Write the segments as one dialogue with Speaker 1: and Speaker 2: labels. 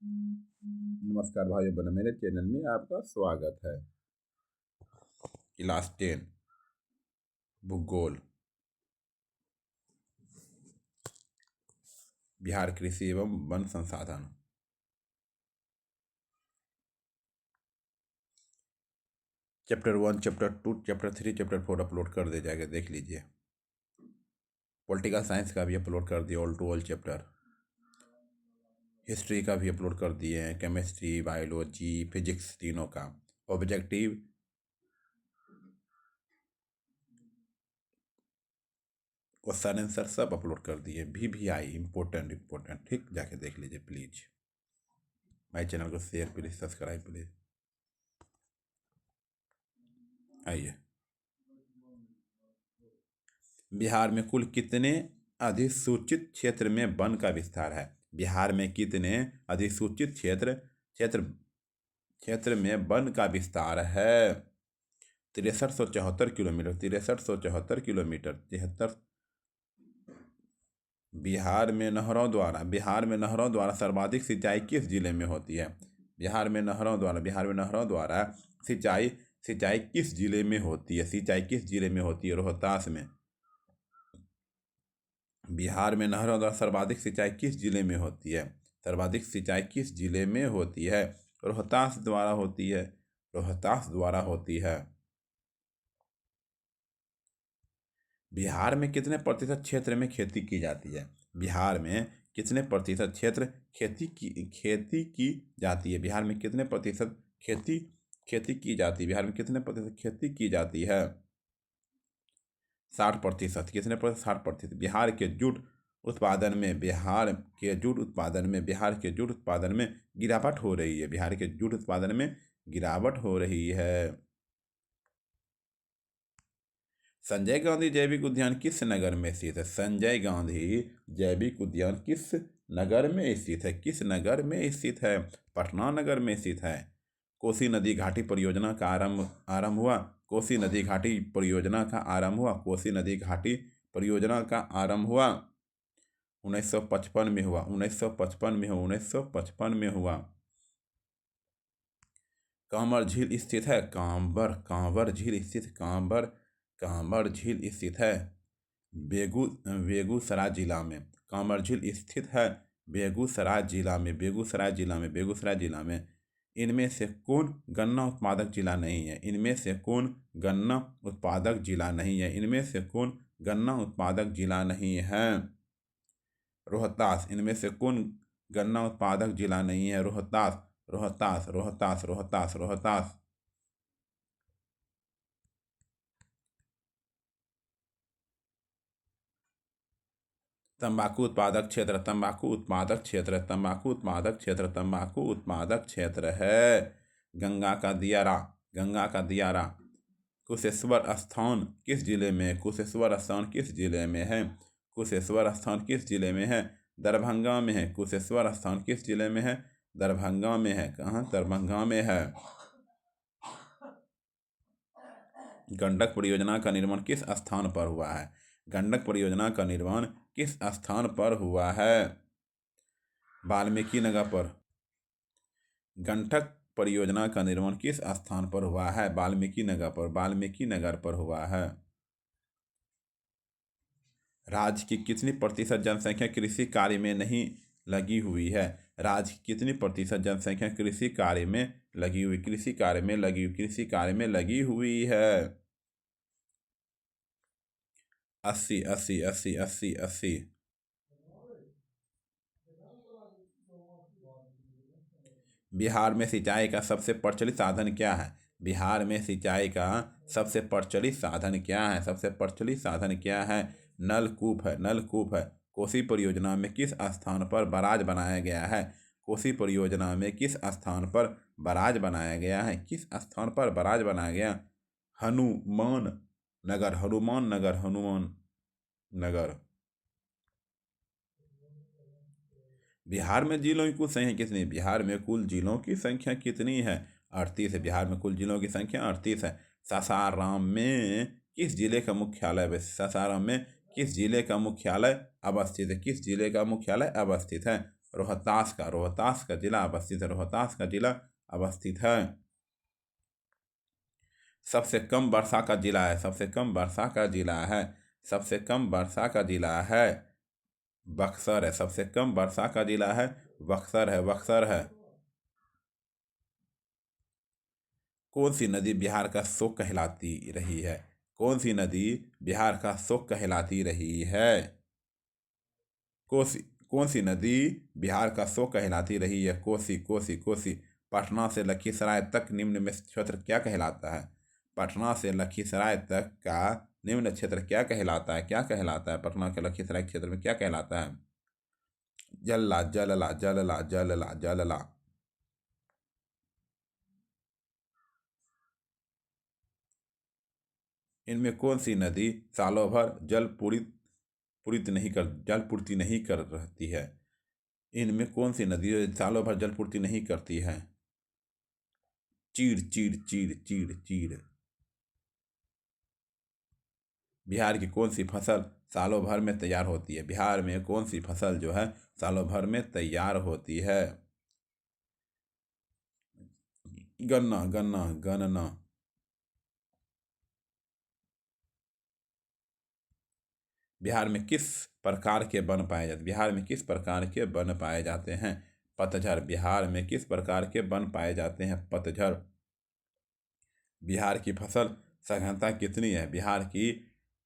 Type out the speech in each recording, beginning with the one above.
Speaker 1: नमस्कार भाइयों बहनों, मेरे चैनल में आपका स्वागत है। क्लास 10 भूगोल, बिहार कृषि एवं वन संसाधन। Chapter 1, chapter 2, chapter 3, chapter 4 upload कर दे जाएगा, देख लीजिए। पॉलिटिकल साइंस का भी अपलोड कर दिया, all to all chapter. History का भी अपलोड कर दिए हैं, केमिस्ट्री, बायोलॉजी, फिजिक्स, तीनों का। ऑब्जेक्टिव, क्वेश्चन आंसर सब अपलोड कर दिए। VVI इम्पोर्टेंट, ठीक, जाके देख लीजिए प्लीज। माई चैनल को शेयर प्लीज, सब्सक्राइब प्लीज। आइए, बिहार में कुल कितने अधिसूचित क्षेत्र में वन का विस्तार है? बिहार में कितने अधिसूचित क्षेत्र में वन का विस्तार है? 6374 किलोमीटर, 6374 किलोमीटर, 73। बिहार में नहरों द्वारा सर्वाधिक सिंचाई किस जिले में होती है? बिहार में नहरों द्वारा सिंचाई किस जिले में होती है? सिंचाई किस जिले में होती है? रोहतास में। बिहार में नहरों द्वारा सर्वाधिक सिंचाई किस जिले में होती है? सर्वाधिक सिंचाई किस जिले में होती है? रोहतास द्वारा होती है। रोहतास द्वारा होती है। बिहार में कितने प्रतिशत क्षेत्र में खेती की जाती है? बिहार में कितने प्रतिशत क्षेत्र खेती की जाती है? बिहार में कितने प्रतिशत खेती की जाती है? बिहार में कितने प्रतिशत खेती की जाती है? 60%। कितने प्रतिशत? 60%। बिहार के जूट उत्पादन में गिरावट हो रही है। बिहार के जूट उत्पादन में गिरावट हो रही है। संजय गांधी जैविक उद्यान किस नगर में स्थित है? संजय गांधी जैविक उद्यान किस नगर में स्थित है? किस नगर में स्थित है? पटना नगर में स्थित है। कोसी नदी घाटी परियोजना का आरंभ हुआ। कोसी नदी घाटी परियोजना का आरंभ हुआ। कोसी नदी घाटी परियोजना का आरंभ हुआ 1955 में हुआ। 1955 में हुआ। कांवर झील स्थित है। कांवर झील स्थित है बेगूसराय जिला में। कांवर झील स्थित है बेगूसराय जिला में। इनमें से कौन गन्ना उत्पादक जिला नहीं है? इनमें से कौन गन्ना उत्पादक जिला नहीं है? इनमें से कौन गन्ना उत्पादक जिला नहीं है? रोहतास। इनमें से कौन गन्ना उत्पादक जिला नहीं है? रोहतास। तंबाकू उत्पादक क्षेत्र है गंगा का दियारा। कुशेश्वर स्थान किस जिले में है? कुशेश्वर स्थान किस जिले में है? दरभंगा में है। कुशेश्वर स्थान किस जिले में है? दरभंगा में है। कहाँ? दरभंगा में है। गंडक परियोजना का निर्माण किस स्थान पर हुआ है? गंडक परियोजना का निर्माण किस स्थान पर हुआ है? वाल्मीकि नगर पर। गंडक परियोजना का निर्माण किस स्थान पर हुआ है? वाल्मीकि नगर पर हुआ है। राज्य की कितनी प्रतिशत जनसंख्या कृषि कार्य में नहीं लगी हुई है? राज्य की कितनी प्रतिशत जनसंख्या कृषि कार्य में लगी हुई है? 80। बिहार में सिंचाई का सबसे प्रचलित साधन क्या है? बिहार में सिंचाई का सबसे प्रचलित साधन क्या है? नलकूप है। कोसी परियोजना में किस स्थान पर बराज बनाया गया है? कोसी परियोजना में किस स्थान पर बराज बनाया गया है? हनुमान नगर। बिहार में जिलों की कुल संख्या कितनी? बिहार में कुल जिलों की संख्या कितनी है? 38 है। बिहार में कुल जिलों की संख्या 38 है। सासाराम में किस जिले का मुख्यालय अवस्थित है? रोहतास का जिला अवस्थित है। रोहतास का जिला अवस्थित है। सबसे कम वर्षा का जिला है। सबसे कम वर्षा का जिला है। सबसे कम वर्षा का जिला है बक्सर है। सबसे कम वर्षा का जिला है बक्सर है। बक्सर है। कौन सी नदी बिहार का शोक कहलाती रही है? कौन सी नदी बिहार का शोक कहलाती रही है? कोसी। कौन सी नदी बिहार का शोक कहलाती रही है? कोसी कोसी कोसी। पटना से लखीसराय तक निम्न में क्षेत्र क्या कहलाता है? पटना से लखीसराय तक का निम्न क्षेत्र क्या कहलाता है? क्या कहलाता है? पटना के लखीसराय क्षेत्र में क्या कहलाता है? जलला जलला जलला जलला जलला। इनमें कौन सी नदी सालों भर जल पूर्ति नहीं कर रहती है? इनमें कौन सी नदी सालों भर जल पूर्ति नहीं करती है? चीड़ चीड़ चीड़ चीड़ चीड़। बिहार की कौन सी फसल सालों भर में तैयार होती है? बिहार में कौन सी फसल जो है सालों भर में तैयार होती है? गन्ना गन्ना गन्ना। बिहार में किस प्रकार के वन पाए जाते? बिहार में किस प्रकार के वन पाए जाते हैं? पतझड़। बिहार में किस प्रकार के वन पाए जाते हैं? पतझड़। बिहार की फसल सघनता कितनी है? बिहार की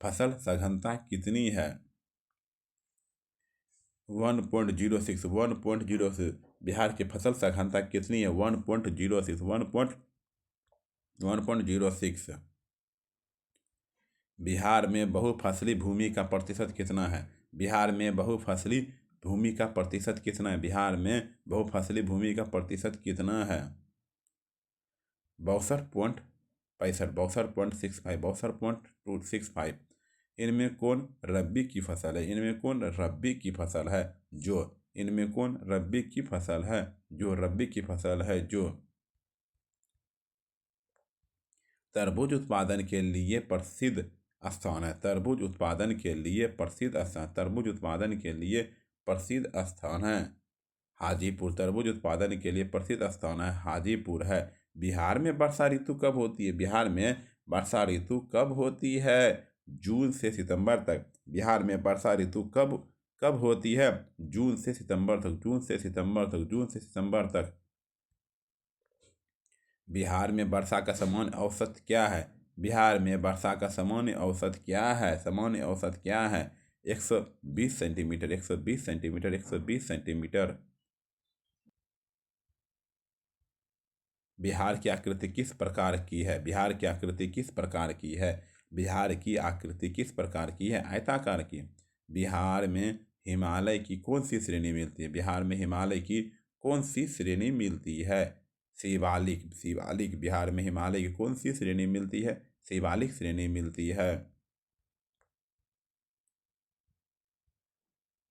Speaker 1: फसल सघनता कितनी है? 1.06। 1.06। बिहार की फसल सघनता कितनी है? 1.06। 1.06। बिहार में बहुफसली भूमि का प्रतिशत कितना है? बिहार में बहुफसली भूमि का प्रतिशत कितना है? बिहार में बहुफसली भूमि का प्रतिशत कितना है? 62.65। 62.65। 62.265। इनमें कौन रबी की फसल है? इनमें कौन रबी की फसल है? जो। इनमें कौन रबी की फसल है? जो रबी की फसल है जो। तरबूज उत्पादन के लिए प्रसिद्ध स्थान है। तरबूज उत्पादन के लिए प्रसिद्ध स्थान। तरबूज उत्पादन के लिए प्रसिद्ध स्थान है हाजीपुर। तरबूज उत्पादन के लिए प्रसिद्ध स्थान है हाजीपुर है। बिहार में वर्षा ऋतु कब होती है? बिहार में वर्षा ऋतु कब होती है? जून से सितंबर तक। बिहार में वर्षा ऋतु कब कब होती है? जून से सितंबर तक। जून से सितंबर तक। जून से सितंबर तक। बिहार में वर्षा का सामान्य औसत क्या है? बिहार में वर्षा का सामान्य औसत क्या है? सामान्य औसत क्या है? 120 सेंटीमीटर। 120 सेंटीमीटर। 120 सेंटीमीटर। बिहार की आकृति किस प्रकार की है? बिहार की आकृति किस प्रकार की है? बिहार की आकृति किस प्रकार की है? आयताकार की। बिहार में हिमालय की कौन सी श्रेणी मिलती है? बिहार में हिमालय की कौन सी श्रेणी मिलती है? शिवालिक। शिवालिक। बिहार में हिमालय की कौन सी श्रेणी मिलती है? शिवालिक श्रेणी मिलती है।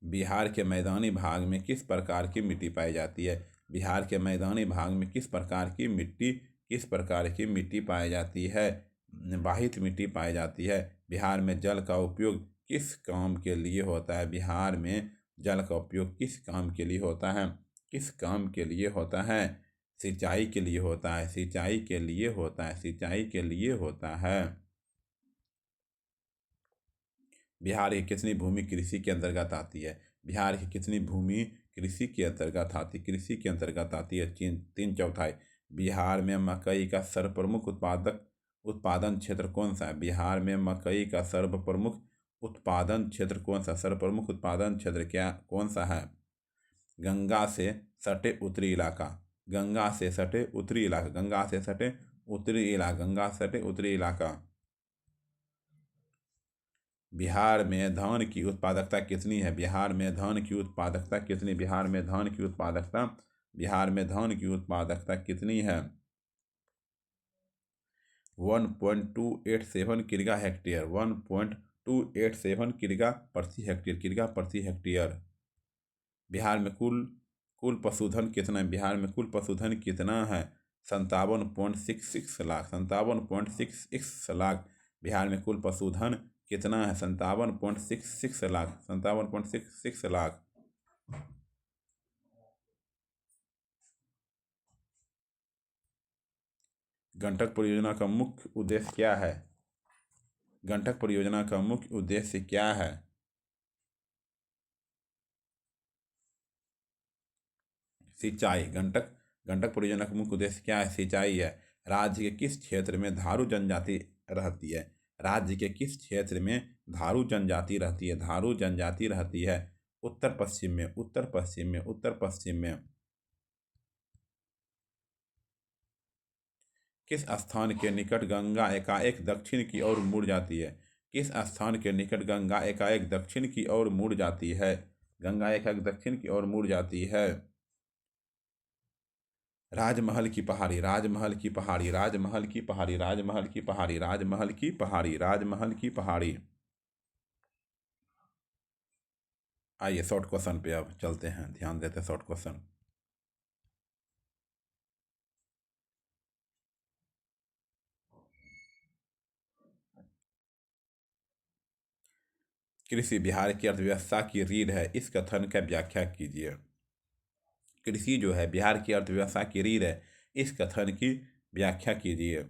Speaker 1: बिहार के मैदानी भाग में किस प्रकार की मिट्टी पाई जाती है? बिहार के मैदानी भाग में किस प्रकार की मिट्टी पाई जाती है? वाहित मिट्टी पाई जाती है। बिहार में जल का उपयोग किस काम के लिए होता है? बिहार में जल का उपयोग किस काम के लिए होता है? किस काम के लिए होता है? सिंचाई के लिए होता है। सिंचाई के लिए होता है। सिंचाई के लिए होता है। बिहार की कितनी भूमि कृषि के अंतर्गत आती है? बिहार की कितनी भूमि कृषि के अंतर्गत आती? कृषि के अंतर्गत आती है 3/4। बिहार में मकई का सर्वप्रमुख उत्पादन क्षेत्र कौन सा है? बिहार में मकई का सर्वप्रमुख उत्पादन क्षेत्र कौन सा? सर्वप्रमुख उत्पादन क्षेत्र क्या कौन सा है? गंगा से सटे उत्तरी इलाका। गंगा से सटे उत्तरी इलाका। गंगा से सटे उत्तरी इलाका। गंगा से सटे उत्तरी इलाका। बिहार में धान की उत्पादकता कितनी है? बिहार में धान की उत्पादकता कितनी? बिहार में धान की उत्पादकता बिहार में धान की उत्पादकता कितनी है? 1.287 किग्रा हेक्टेयर। 1.287 किग्रा प्रति हेक्टेयर। किग्रा प्रति हेक्टेयर। बिहार में कुल पशुधन कितना है? बिहार में कुल पशुधन कितना है? 57.66 लाख। 57.66 लाख। बिहार में कुल पशुधन कितना है? 57.66 लाख। 57.66 लाख। गंडक परियोजना का मुख्य उद्देश्य क्या है? गंडक परियोजना का मुख्य उद्देश्य क्या है? सिंचाई। गंडक गंडक परियोजना का मुख्य उद्देश्य क्या है? सिंचाई है। राज्य के किस क्षेत्र में धारू जनजाति रहती है? राज्य के किस क्षेत्र में धारू जनजाति रहती है? धारू जनजाति रहती है उत्तर पश्चिम में, उत्तर पश्चिम में, उत्तर पश्चिम में। किस स्थान के निकट गंगा एकाएक दक्षिण की ओर मुड़ जाती है? किस स्थान के निकट गंगा एकाएक दक्षिण की ओर मुड़ जाती है? गंगा एकाएक दक्षिण की ओर मुड़ जाती है। राजमहल की पहाड़ी, राजमहल की पहाड़ी, राजमहल की पहाड़ी, राजमहल की पहाड़ी, राजमहल की पहाड़ी, राजमहल की पहाड़ी। आइए शॉर्ट क्वेश्चन पे अब चलते हैं, ध्यान देते हैं शॉर्ट क्वेश्चन। कृषि बिहार की अर्थव्यवस्था की रीढ़ है, इस कथन का व्याख्या कीजिए। कृषि जो है बिहार की अर्थव्यवस्था की रीढ़ है, इस कथन की व्याख्या कीजिए।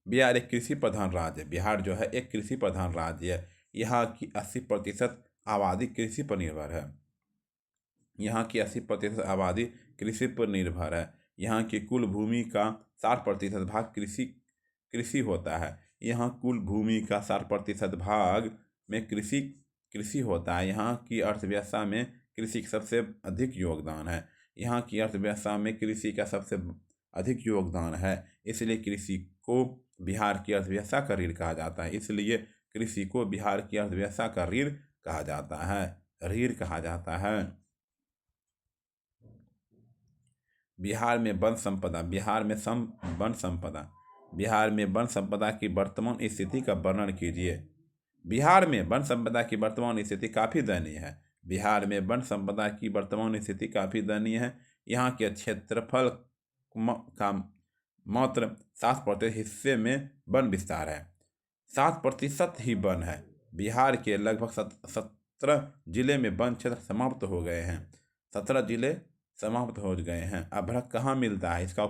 Speaker 1: बिहार एक कृषि प्रधान राज्य है। बिहार जो है एक कृषि प्रधान राज्य है। यहाँ की 80% आबादी कृषि पर निर्भर है। यहाँ की 80% आबादी कृषि पर निर्भर है। यहाँ की कुल भूमि का 60% भाग कृषि कृषि होता है। यहाँ कुल भूमि का 60% भाग में कृषि कृषि होता है। यहाँ की अर्थव्यवस्था में कृषि का सबसे अधिक योगदान है। यहाँ की अर्थव्यवस्था में कृषि का सबसे अधिक योगदान है। इसलिए कृषि को बिहार की अर्थव्यवस्था का रीढ़ कहा जाता है। इसलिए कृषि को बिहार की अर्थव्यवस्था का रीढ़ कहा जाता है, रीढ़ कहा जाता है। बिहार में वन संपदा, बिहार में वन संपदा, बिहार में वन संपदा की वर्तमान स्थिति का वर्णन कीजिए। बिहार में वन संपदा की वर्तमान स्थिति काफ़ी दयनीय है। बिहार में वन संपदा की वर्तमान स्थिति काफ़ी दयनीय है। यहाँ के क्षेत्रफल का मात्र 7% हिस्से में वन विस्तार है। 7% ही वन है। बिहार के लगभग 17 जिले में वन क्षेत्र समाप्त हो गए हैं। 17 जिले समाप्त हो गए हैं। अभ्रक कहाँ मिलता है? इसका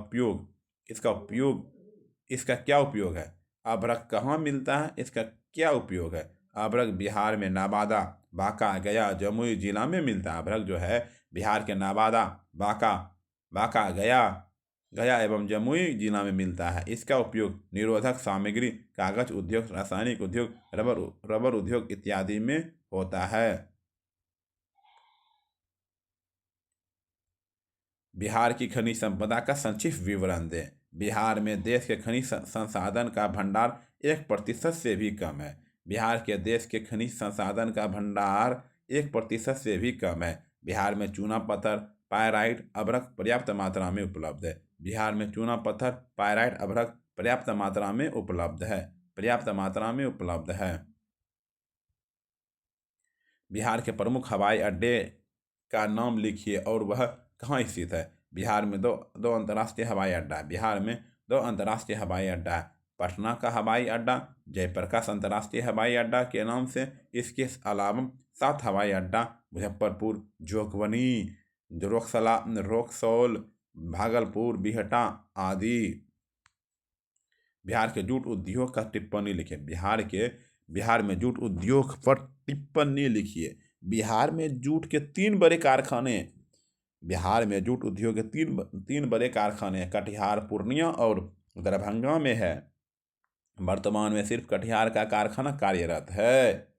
Speaker 1: क्या उपयोग है? अभ्रक कहाँ मिलता है? इसका क्या उपयोग है? अभ्रक बिहार में नवादा, बांका, गया, जमुई जिला में मिलता है। अभ्रक जो है बिहार के नवादा, बांका, गया एवं जमुई जिला में मिलता है। इसका उपयोग निरोधक सामग्री, कागज उद्योग, रासायनिक उद्योग, रबर उद्योग इत्यादि में होता है। बिहार की खनिज संपदा का संक्षिप्त विवरण दें। बिहार में देश के खनिज संसाधन का भंडार 1% से भी कम है। बिहार के देश के खनिज संसाधन का भंडार 1% से भी कम है। बिहार में चूना पत्थर, पायराइट, अभ्रक पर्याप्त मात्रा में उपलब्ध है। बिहार में चूना पत्थर, पायराइट, अभ्रक पर्याप्त मात्रा में उपलब्ध है, पर्याप्त मात्रा में उपलब्ध है। बिहार के प्रमुख हवाई अड्डे का नाम लिखिए और वह कहाँ स्थित है? बिहार में दो अंतर्राष्ट्रीय हवाई अड्डा है। बिहार में 2 अंतर्राष्ट्रीय हवाई अड्डा है। पटना का हवाई अड्डा जयप्रकाश अंतर्राष्ट्रीय हवाई अड्डा के नाम से, इसके अलावा 7 हवाई अड्डा मुजफ्फरपुर, जोगबनी, रोक्सौल, भागलपुर, बिहटा आदि। बिहार के जूट उद्योग का टिप्पणी लिखिए। बिहार में जूट उद्योग पर टिप्पणी लिखिए। बिहार में जूट के 3 बड़े कारखाने, बिहार में जूट उद्योग के तीन बड़े कारखाने कटिहार, पूर्णिया और दरभंगा में है। वर्तमान में सिर्फ कटिहार का कारखाना कार्यरत है।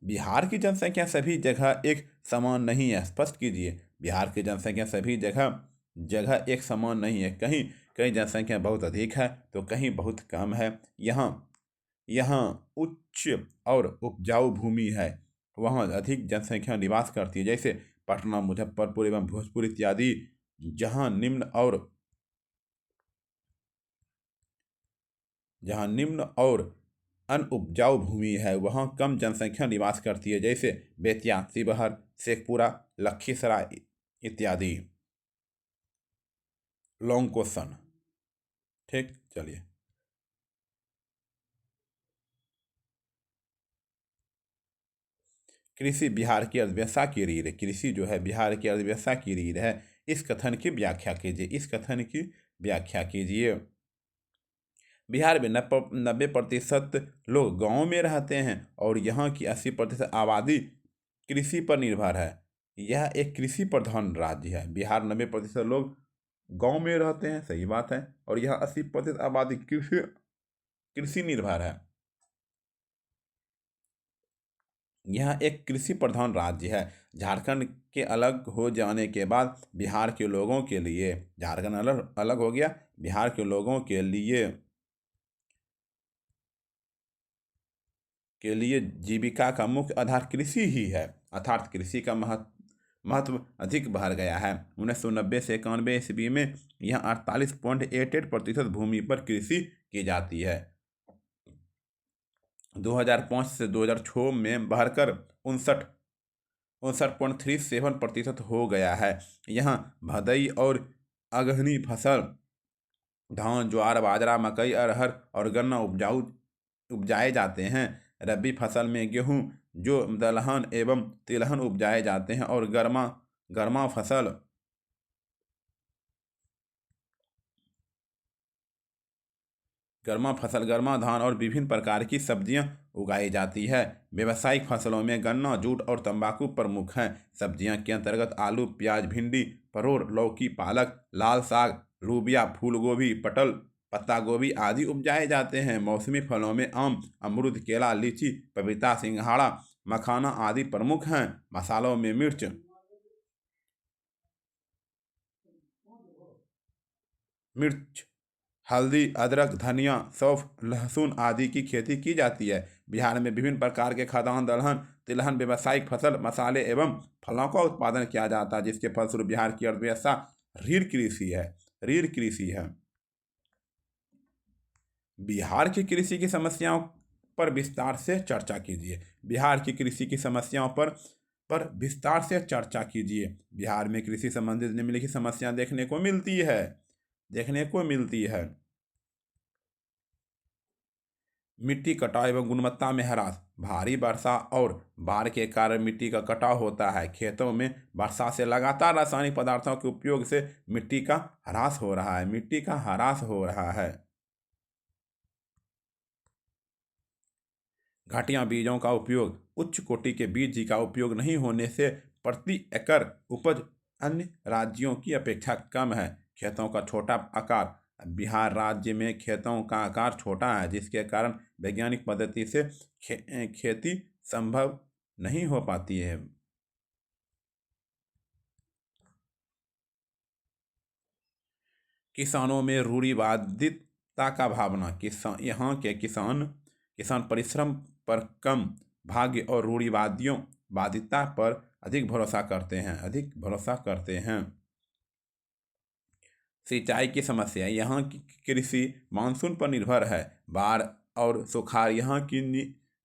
Speaker 1: बिहार की जनसंख्या सभी जगह एक समान नहीं है, स्पष्ट कीजिए। बिहार की जनसंख्या सभी जगह एक समान नहीं है। कहीं कहीं जनसंख्या बहुत अधिक है तो कहीं बहुत कम है। यहाँ उच्च और उपजाऊ भूमि है, वहाँ अधिक जनसंख्या निवास करती है, जैसे पटना, मुजफ्फरपुर एवं भोजपुर इत्यादि। जहाँ निम्न और अनुपजाऊ भूमि है, वहाँ कम जनसंख्या निवास करती है, जैसे बेतिया, शिवहर, शेखपुरा, लखीसराय इत्यादि। लॉन्ग क्वेश्चन, ठीक, चलिए। कृषि बिहार की अर्थव्यवस्था की रीढ़ है। कृषि जो है बिहार की अर्थव्यवस्था की रीढ़ है। इस कथन की व्याख्या कीजिए। इस कथन की व्याख्या कीजिए। बिहार में 90% लोग गांव में रहते हैं और यहाँ की 80% आबादी कृषि पर निर्भर है। यह एक कृषि प्रधान राज्य है। बिहार 90% लोग गांव में रहते हैं, सही बात है, और यहाँ 80% आबादी कृषि कृषि निर्भर है। यह एक कृषि प्रधान राज्य है। झारखंड के अलग हो जाने के बाद बिहार के लोगों के लिए, झारखंड अलग अलग हो गया, बिहार के लोगों के लिए जीविका का मुख्य आधार कृषि ही है, अर्थात कृषि का महत्व अधिक बढ़ गया है। 1990 से 91 ईस्वी में यह 48.88% भूमि पर कृषि की जाती है। 2005 से 2006 में बढ़कर 59.37% हो गया है। यहाँ भदई और अगहनी फसल, धान, ज्वार, बाजरा, मकई, अरहर और गन्ना उपजाए जाते हैं। रबी फसल में गेहूं, जो दलहन एवं तिलहन उपजाए जाते हैं, और गर्मा फसल गर्मा धान और विभिन्न प्रकार की सब्जियां उगाई जाती है। व्यावसायिक फसलों में गन्ना, जूट और तंबाकू प्रमुख हैं। सब्जियां के अंतर्गत आलू, प्याज, भिंडी, परोर, लौकी, पालक, लाल साग, लूबिया, फूलगोभी, पटल, पत्ता गोभी आदि उपजाए जाते हैं। मौसमी फलों में आम, अमरूद, केला, लीची, पपीता, सिंघाड़ा, मखाना आदि प्रमुख हैं। मसालों में मिर्च, हल्दी, अदरक, धनिया, सौंफ, लहसुन आदि की खेती की जाती है। बिहार में विभिन्न प्रकार के खाद्यान्न, दलहन, तिलहन, व्यावसायिक फसल, मसाले एवं फलों का उत्पादन किया जाता है, जिसके फलस्वरूप बिहार की अर्थव्यवस्था रीढ़ कृषि है। रीढ़ कृषि है। बिहार की कृषि की समस्याओं पर विस्तार से चर्चा कीजिए। बिहार की कृषि की समस्याओं पर विस्तार से चर्चा कीजिए। बिहार में कृषि संबंधित निम्नलिखित समस्या देखने को मिलती है। मिट्टी कटाव एवं गुणवत्ता में ह्रास। भारी वर्षा और बाढ़ के कारण मिट्टी का कटाव होता है। खेतों में वर्षा से लगातार रासायनिक पदार्थों के उपयोग से मिट्टी का ह्रास हो रहा है। मिट्टी का ह्रास हो रहा है। घटिया बीजों का उपयोग। उच्च कोटि के बीज का उपयोग नहीं होने से प्रति एकड़ उपज अन्य राज्यों की अपेक्षा कम है। खेतों का छोटा आकार। बिहार राज्य में खेतों का आकार छोटा है, जिसके कारण वैज्ञानिक पद्धति से खेती संभव नहीं हो पाती है। किसानों में रूढ़िवादिता का भावना। यहाँ के किसान परिश्रम पर कम, भाग्य और वादिता पर अधिक भरोसा करते हैं। सिंचाई की समस्या। यहाँ की कृषि मानसून पर निर्भर है। बाढ़ और सुखाड़ यहाँ की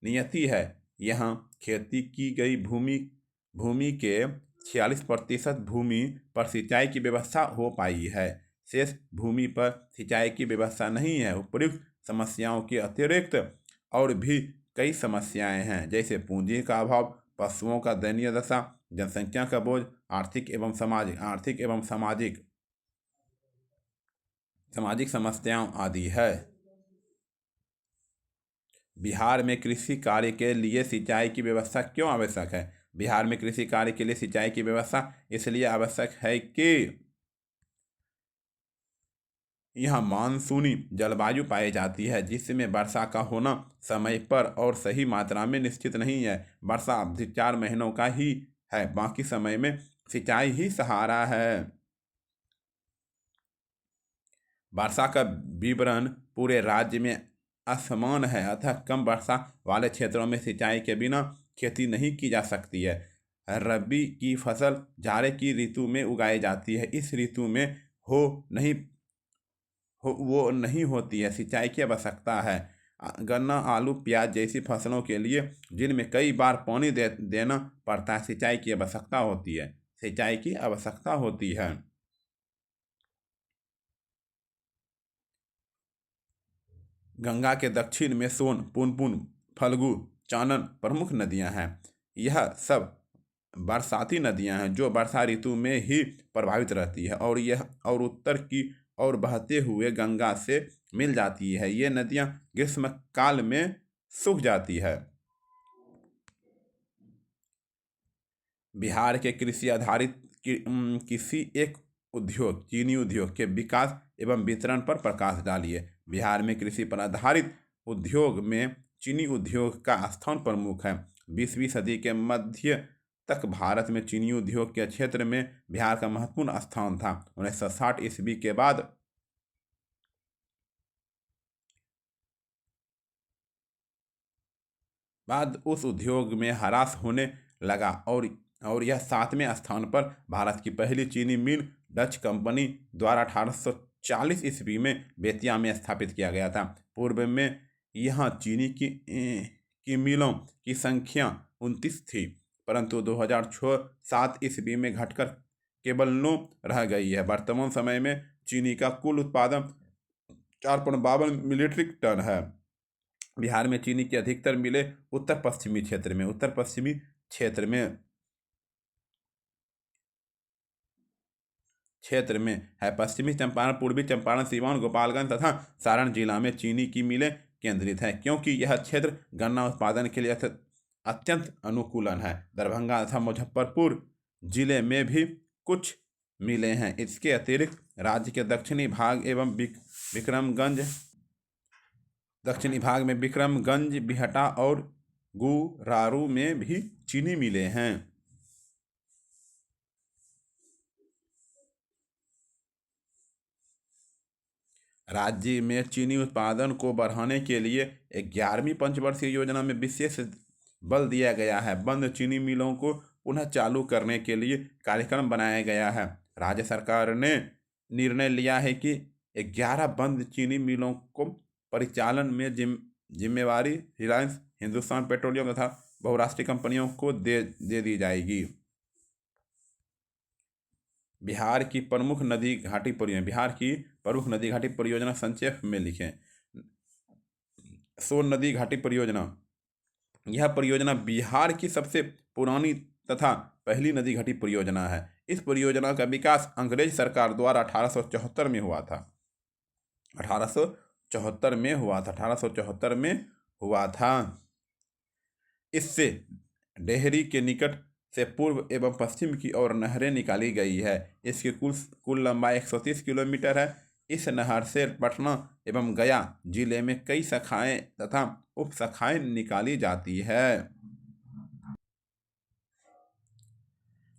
Speaker 1: नियति है। यहाँ खेती की गई भूमि के 46% भूमि पर सिंचाई की व्यवस्था हो पाई है। शेष भूमि पर सिंचाई की व्यवस्था नहीं है। उपयुक्त समस्याओं के अतिरिक्त और भी कई समस्याएं हैं, जैसे पूंजी का अभाव, पशुओं का दयनीय दशा, जनसंख्या का बोझ, आर्थिक एवं सामाजिक समस्याओं आदि है। बिहार में कृषि कार्य के लिए सिंचाई की व्यवस्था क्यों आवश्यक है? बिहार में कृषि कार्य के लिए सिंचाई की व्यवस्था इसलिए आवश्यक है कि यहाँ मानसूनी जलवायु पाई जाती है, जिसमें वर्षा का होना समय पर और सही मात्रा में निश्चित नहीं है। वर्षा अवधि 4 महीनों का ही है, बाकी समय में सिंचाई ही सहारा है। वर्षा का विवरण पूरे राज्य में असमान है, अतः कम वर्षा वाले क्षेत्रों में सिंचाई के बिना खेती नहीं की जा सकती है। रबी की फसल जाड़े की ऋतु में उगाई जाती है। इस ऋतु में वो नहीं होती है। सिंचाई की आवश्यकता है। गन्ना, आलू, प्याज जैसी फसलों के लिए जिनमें कई बार पानी देना पड़ता है, सिंचाई की आवश्यकता होती है। गंगा के दक्षिण में सोन, पुनपुन, फल्गु, चानन प्रमुख नदियां हैं। यह सब बरसाती नदियां हैं जो वर्षा ऋतु में ही प्रभावित रहती है और उत्तर की ओर बहते हुए गंगा से मिल जाती है। ये नदियां ग्रीष्म काल में सूख जाती है। बिहार के कृषि आधारित किसी एक उद्योग, चीनी उद्योग के विकास एवं वितरण पर प्रकाश डालिए। बिहार में कृषि पर आधारित उद्योग में चीनी उद्योग का स्थान प्रमुख है। 20वीं सदी के मध्य तक भारत में चीनी उद्योग के क्षेत्र में बिहार का महत्वपूर्ण स्थान था। 1960 ईस्वी के बाद उस उद्योग में ह्रास होने लगा और यह 7वें स्थान पर भारत की पहली चीनी मिल डच कंपनी द्वारा 1840 ईस्वी में बेतिया में स्थापित किया गया था। पूर्व में यहाँ चीनी की मिलों की संख्या 29 थी, परंतु 2006-7 ईस्वी में घटकर केवल 9 रह गई है। वर्तमान समय में चीनी का कुल उत्पादन 4.52 मीट्रिक टन है। बिहार में चीनी की अधिकतर मिलें उत्तर पश्चिमी क्षेत्र में है। पश्चिमी चंपारण, पूर्वी चंपारण, सिवान, गोपालगंज तथा सारण जिला में चीनी की मिलें केंद्रित हैं, क्योंकि यह क्षेत्र गन्ना उत्पादन के लिए अत्यंत अनुकूलन है। दरभंगा तथा मुजफ्फरपुर जिले में भी कुछ मिलें हैं। इसके अतिरिक्त राज्य के दक्षिणी भाग में विक्रमगंज, बिहटा और गुरारू में भी चीनी मिलें हैं। राज्य में चीनी उत्पादन को बढ़ाने के लिए 11वीं पंचवर्षीय योजना में विशेष बल दिया गया है। बंद चीनी मिलों को पुनः चालू करने के लिए कार्यक्रम बनाया गया है। राज्य सरकार ने निर्णय लिया है कि 11 बंद चीनी मिलों को परिचालन में जिम्मेवारी रिलायंस, हिंदुस्तान पेट्रोलियम तथा बहुराष्ट्रीय कंपनियों को दे दी जाएगी। बिहार की प्रमुख नदी घाटी परियोजना संक्षेप में लिखें। सोन नदी घाटी परियोजना, यह परियोजना बिहार की सबसे पुरानी तथा पहली नदी घाटी परियोजना है। इस परियोजना का विकास अंग्रेज सरकार द्वारा 1874 में हुआ था। 1874 में हुआ था। इससे डेहरी के निकट से पूर्व एवं पश्चिम की ओर नहरें निकाली गई है। इसकी कुल लंबाई 130 किलोमीटर है। इस नहर से पटना एवं गया जिले में कई शाखाएं तथा उप शाखाएं निकाली जाती है,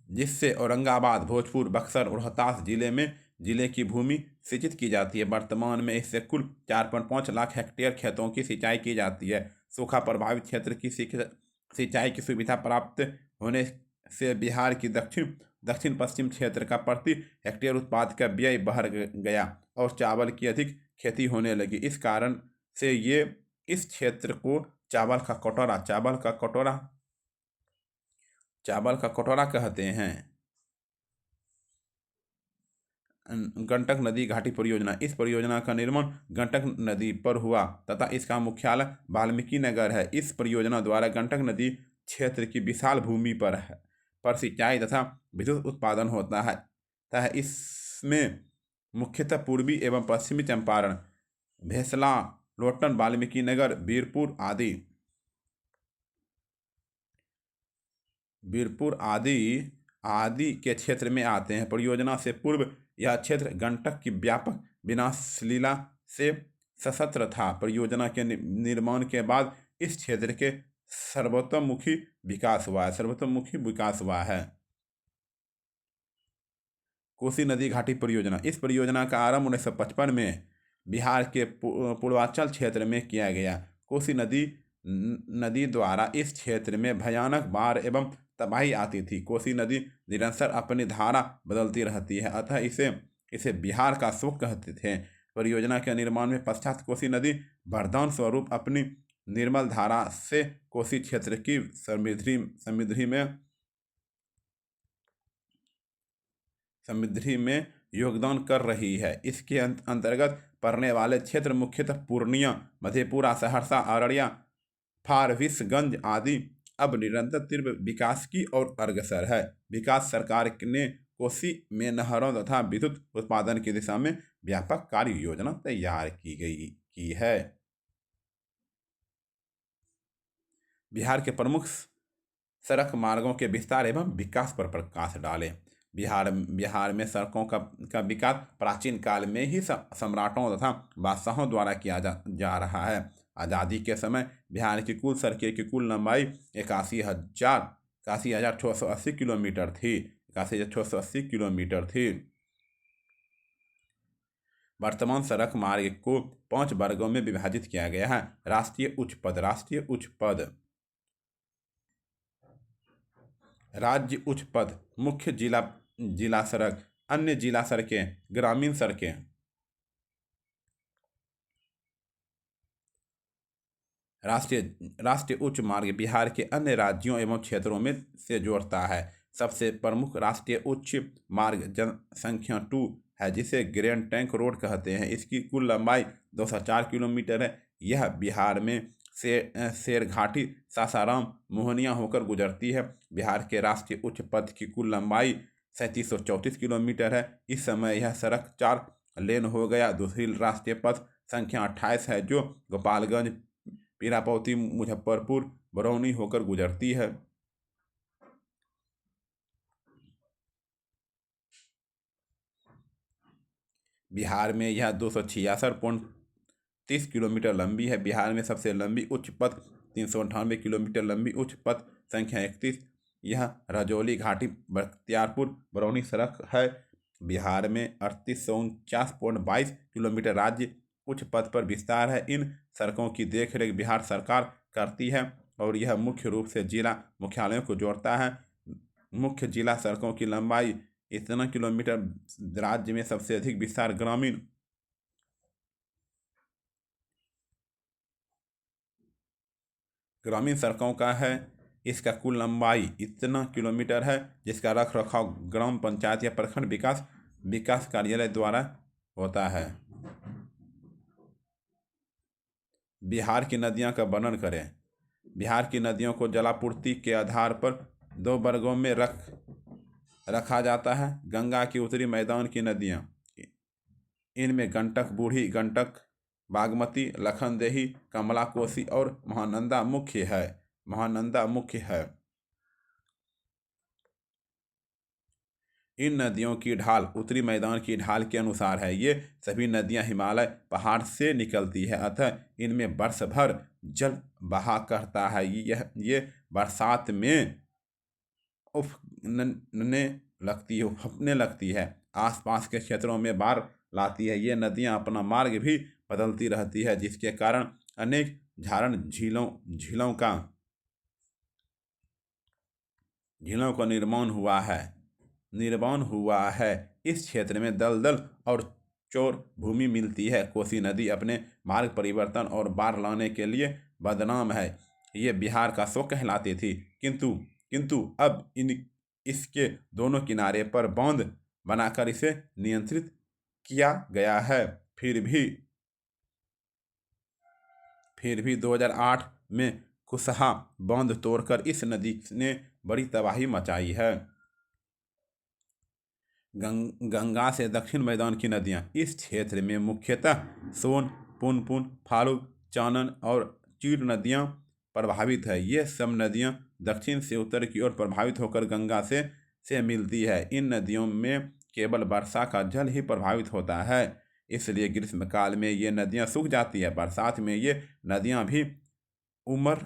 Speaker 1: जिससे औरंगाबाद, भोजपुर, बक्सर, रोहतास जिले की भूमि सिंचित की जाती है। वर्तमान में इससे कुल 4.5 लाख हेक्टेयर खेतों की सिंचाई की जाती है। सूखा प्रभावित क्षेत्र की सिंचाई की सुविधा प्राप्त होने से बिहार की दक्षिण पश्चिम क्षेत्र का प्रति हेक्टेयर उत्पाद का व्यय बढ़ गया और चावल की अधिक खेती होने लगी। इस कारण से इस क्षेत्र को चावल का कटोरा कहते हैं। गंडक नदी घाटी परियोजना, इस परियोजना का निर्माण गंडक नदी पर हुआ तथा इसका मुख्यालय वाल्मीकि नगर है। इस परियोजना द्वारा गंडक नदी क्षेत्र की विशाल भूमि पर सिंचाई तथा विद्युत उत्पादन होता है। इसमें मुख्यतः पूर्वी एवं पश्चिमी चंपारण, भेसला, लोटन, वाल्मीकि नगर, वीरपुर आदि के क्षेत्र में आते हैं। परियोजना से पूर्व यह क्षेत्र गंडक की व्यापक विनाशलीला से सशस्त्र था। परियोजना के निर्माण के बाद इस क्षेत्र के सर्वतोमुखी विकास हुआ है। कोसी नदी घाटी परियोजना, इस परियोजना का आरंभ 1955 में बिहार के पूर्वांचल क्षेत्र में किया गया। कोसी नदी द्वारा इस क्षेत्र में भयानक बाढ़ एवं तबाही आती थी। कोसी नदी निरंतर अपनी धारा बदलती रहती है, अतः इसे बिहार का शोक कहते थे। परियोजना के निर्माण में पश्चात कोसी नदी वरदान स्वरूप अपनी निर्मल धारा से कोसी क्षेत्र की समृद्धि में योगदान कर रही है। इसके अंतर्गत पड़ने वाले क्षेत्र मुख्यतः पूर्णिया, मधेपुरा, सहरसा, अररिया, फारबिसगंज आदि अब निरंतर तीव्र विकास की ओर अग्रसर है। विकास सरकार ने कोसी में नहरों तथा विद्युत उत्पादन की दिशा में व्यापक कार्य योजना तैयार की है। बिहार के प्रमुख सड़क मार्गों के विस्तार एवं विकास पर प्रकाश डालें। बिहार में सड़कों का विकास प्राचीन काल में ही सम्राटों तथा बादशाहों द्वारा किया जा रहा है। आज़ादी के समय बिहार की कुल सड़कें की कुल लंबाई 81,680 किलोमीटर थी। 81,680 किलोमीटर थी। वर्तमान सड़क मार्ग को 5 वर्गों में विभाजित किया गया है। राष्ट्रीय उच्च पथ, राज्य उच्च पथ, मुख्य जिला सड़क, अन्य जिला सड़कें, ग्रामीण सड़कें। राष्ट्रीय उच्च मार्ग बिहार के अन्य राज्यों एवं क्षेत्रों में से जोड़ता है। सबसे प्रमुख राष्ट्रीय उच्च मार्ग जनसंख्या 2 है, जिसे ग्रैंड ट्रंक रोड कहते हैं। इसकी कुल लंबाई 204 किलोमीटर है। यह बिहार में शेरघाटी, सासाराम, मोहनिया होकर गुजरती है। बिहार के राष्ट्रीय उच्च पथ की कुल लंबाई 3734 किलोमीटर है। इस समय यह सड़क 4 लेन हो गया। दूसरी राष्ट्रीय पथ संख्या 28 है, जो गोपालगंज, पीरापौती, मुजफ्फरपुर, बरौनी होकर गुजरती है। बिहार में यह 266.30 किलोमीटर लंबी है। बिहार में सबसे लंबी उच्च पथ 398 किलोमीटर लंबी उच्च पथ संख्या 31, यह रजौली घाटी बख्तियारपुर बरौनी सड़क है। बिहार में 3849.22 किलोमीटर राज्य उच्च पथ पर विस्तार है। इन सड़कों की देखरेख बिहार सरकार करती है और यह मुख्य रूप से जिला मुख्यालयों को जोड़ता है। मुख्य जिला सड़कों की लंबाई इतना किलोमीटर। राज्य में सबसे अधिक विस्तार ग्रामीण सड़कों का है। इसका कुल लंबाई इतना किलोमीटर है, जिसका रख रखाव ग्राम पंचायत या प्रखंड विकास कार्यालय द्वारा होता है। बिहार की नदियां का वर्णन करें। बिहार की नदियों को जलापूर्ति के आधार पर 2 वर्गों में रखा जाता है। गंगा की उत्तरी मैदान की नदियां, इनमें गंडक, बूढ़ी गंडक, बागमती, लखनदेही, कमला, कोसी और महानंदा मुख्य है। इन नदियों की ढाल उत्तरी मैदान की ढाल के अनुसार है। ये सभी नदियां हिमालय पहाड़ से निकलती है, अतः इनमें वर्ष भर जल बहा करता है। ये बरसात में उफनने लगती है। आसपास के क्षेत्रों में बाढ़ लाती है। ये नदियां अपना मार्ग भी बदलती रहती है, जिसके कारण अनेक झरनों झीलों का निर्माण हुआ है। इस क्षेत्र में दलदल और चौर भूमि मिलती है। कोसी नदी अपने मार्ग परिवर्तन और बाढ़ लाने के लिए बदनाम है। ये बिहार का शोक कहलाती थी, किंतु अब इसके दोनों किनारे पर बांध बनाकर इसे नियंत्रित किया गया है। फिर भी 2008 में कुसहा बांध तोड़कर इस नदी ने बड़ी तबाही मचाई है। गंगा से दक्षिण मैदान की नदियां इस क्षेत्र में मुख्यतः सोन, पुनपुन, फाल्गु, चानन और चीड़ नदियां प्रभावित है। ये सब नदियां दक्षिण से उत्तर की ओर प्रभावित होकर गंगा से मिलती है। इन नदियों में केवल वर्षा का जल ही प्रभावित होता है, इसलिए ग्रीष्मकाल में ये नदियां सूख जाती है। बरसात में ये नदियां भी उमड़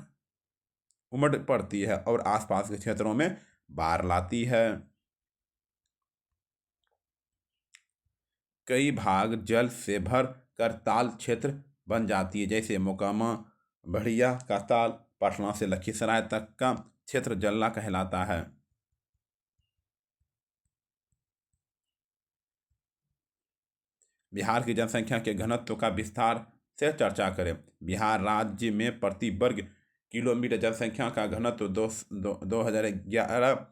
Speaker 1: पड़ती है और आसपास के क्षेत्रों में बाढ़ लाती है। कई भाग जल से भर कर ताल क्षेत्र बन जाती है, जैसे मोकामा, बढ़िया का ताल, पटना से लखीसराय तक का क्षेत्र जल्ला कहलाता है। बिहार की जनसंख्या के घनत्व का विस्तार से चर्चा करें। बिहार राज्य में प्रति वर्ग किलोमीटर जनसंख्या का घनत्व 2011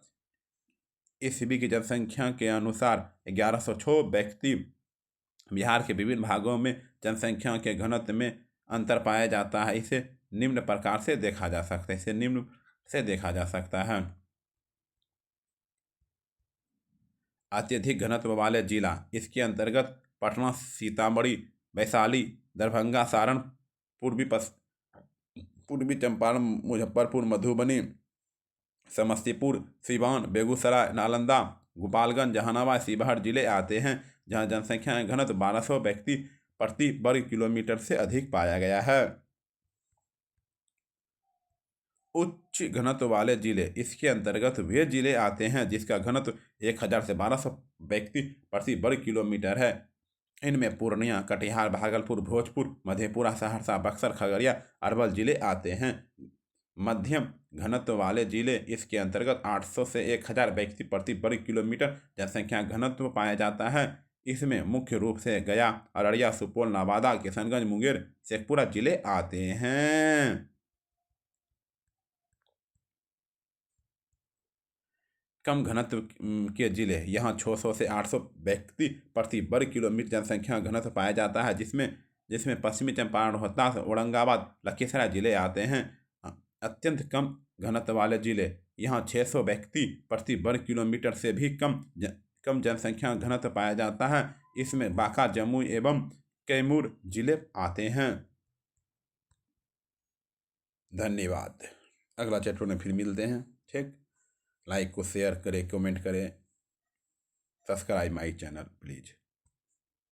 Speaker 1: ईस्वी की जनसंख्या के अनुसार 1106 व्यक्ति। बिहार के विभिन्न भागों में जनसंख्या के घनत्व में अंतर पाया जाता है। इसे निम्न प्रकार से देखा जा सकता है। से देखा जा सकता है। अत्यधिक घनत्व वाले जिला, इसके अंतर्गत पटना, सीतामढ़ी, वैशाली, दरभंगा, सारण, पूर्वी चंपारण, मुजफ्फरपुर, मधुबनी, समस्तीपुर, सिवान, बेगूसराय, नालंदा, गोपालगंज, जहानाबाद, शिवहर जिले आते हैं, जहां जनसंख्या घनत्व 1200 व्यक्ति प्रति वर्ग किलोमीटर से अधिक पाया गया है। उच्च घनत्व वाले जिले, इसके अंतर्गत वे जिले आते हैं जिसका घनत्व 1000 से 1200 व्यक्ति प्रति वर्ग किलोमीटर है। इनमें पूर्णिया, कटिहार, भागलपुर, भोजपुर, मधेपुरा, सहरसा, बक्सर, खगड़िया, अरवल जिले आते हैं। मध्यम घनत्व वाले जिले, इसके अंतर्गत 800 से 1000 व्यक्ति प्रति वर्ग किलोमीटर जनसंख्या घनत्व पाया जाता है। इसमें मुख्य रूप से गया, अररिया, सुपौल, नवादा, किशनगंज, मुंगेर, शेखपुरा जिले आते हैं। कम घनत्व के जिले, यहाँ 600 से 800 व्यक्ति प्रति वर्ग किलोमीटर जनसंख्या घनत्व पाया जाता है, जिसमें पश्चिमी चंपारण, रोहतास, औरंगाबाद, लखीसराय जिले आते हैं। अत्यंत कम घनत्व वाले जिले, यहाँ 600 व्यक्ति प्रति वर्ग किलोमीटर से भी कम जनसंख्या घनत्व पाया जाता है। इसमें बांका, जमुई एवं कैमूर जिले आते हैं। धन्यवाद। अगला चैप्टर में फिर मिलते हैं। ठीक, लाइक को शेयर करें, कमेंट करें, सब्सक्राइब माई चैनल प्लीज़।